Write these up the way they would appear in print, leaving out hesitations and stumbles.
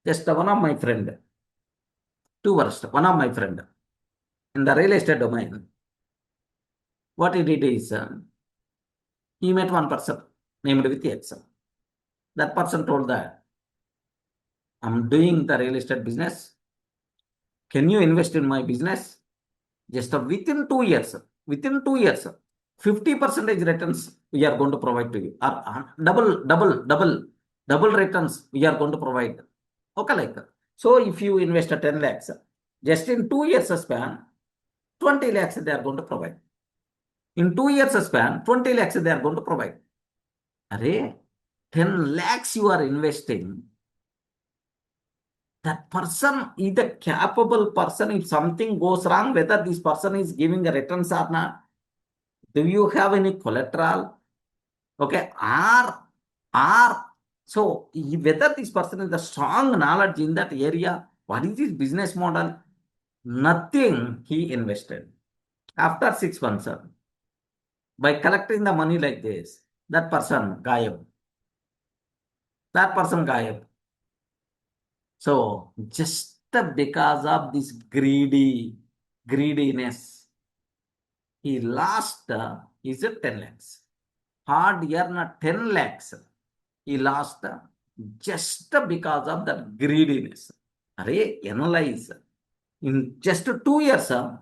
Just one of my friend, two worst, one of my friend in the real estate domain. What he did is, he met one person named with X. That person told that, I'm doing the real estate business. Can you invest in my business? Just within 2 years, 50% returns we are going to provide to you. Or double returns we are going to provide. Okay, like so if you invest 10 lakhs, just in 2 years span, 20 lakhs they are going to provide. In 2 years span, 20 lakhs they are going to provide. Array, 10 lakhs you are investing. That person is a capable person. If something goes wrong, whether this person is giving a returns or not, do you have any collateral? Okay, so whether this person is a strong knowledge in that area, what is his business model? Nothing he invested. After 6 months, by collecting the money like this, that person gayab. That person gayab. So just because of this greediness, he lost is 10 lakhs. Hard earned 10 lakhs. He lost just because of that greediness. Array, analyze. In just 2 years, 10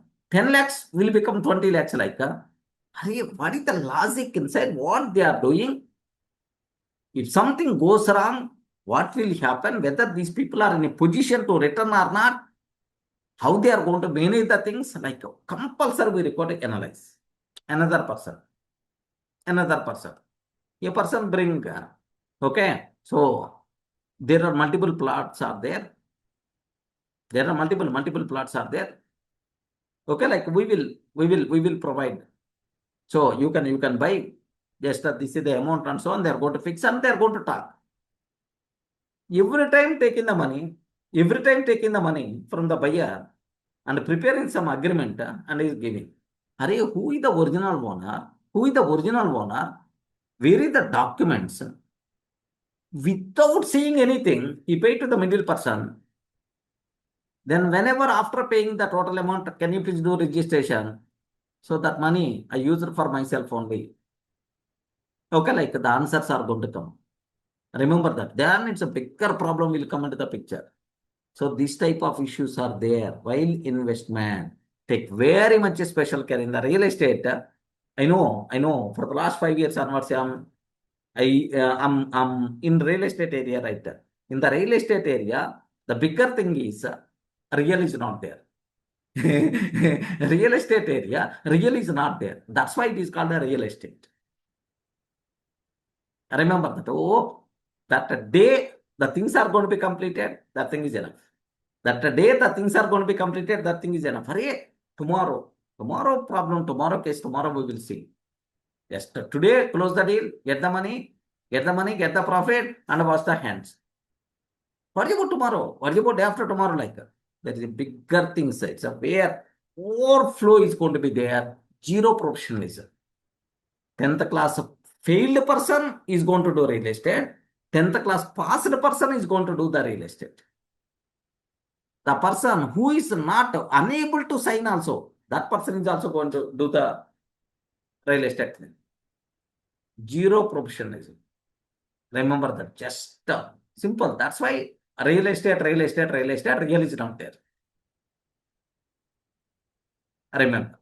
lakhs will become 20 lakhs like. Array, what is the logic inside what they are doing? If something goes wrong, what will happen? Whether these people are in a position to return or not, how they are going to manage the things, like compulsory we record analyze. Another person. A person bring, okay, so there are multiple plots are there. There are multiple plots are there. Okay, like we will provide. So you can buy. Just this is the amount and so on. They are going to fix and they are going to talk. Every time taking the money from the buyer and preparing some agreement and is giving. Array, who is the original owner? Where is the documents? Without seeing anything, he paid to the middle person. Then whenever after paying the total amount, can you please do registration? So that money I use it for myself only. Okay, like the answers are going to come. Remember that. Then it's a bigger problem will come into the picture. So this type of issues are there while investment. Take very much special care in the real estate. I know. For the last 5 years onwards, I'm in real estate area right there. In the real estate area, the bigger thing is real is not there. Real estate area, real is not there. That's why it is called a real estate. Remember that. Oh, that day the things are going to be completed, that thing is enough. That day the things are going to be completed, that thing is enough. Hurry, tomorrow problem, tomorrow case, tomorrow we will see. Just today, close the deal, get the money, get the profit, and wash the hands. What about tomorrow? What about day after tomorrow? Like there is a bigger things. It's a where overflow is going to be there. Zero professionalism. 10th class failed person is going to do real estate. 10th class passed person is going to do the real estate. The person who is not unable to sign also, that person is also going to do the real estate thing. Zero professionalism. Remember that. Just simple. That's why real estate, real is not there. Remember.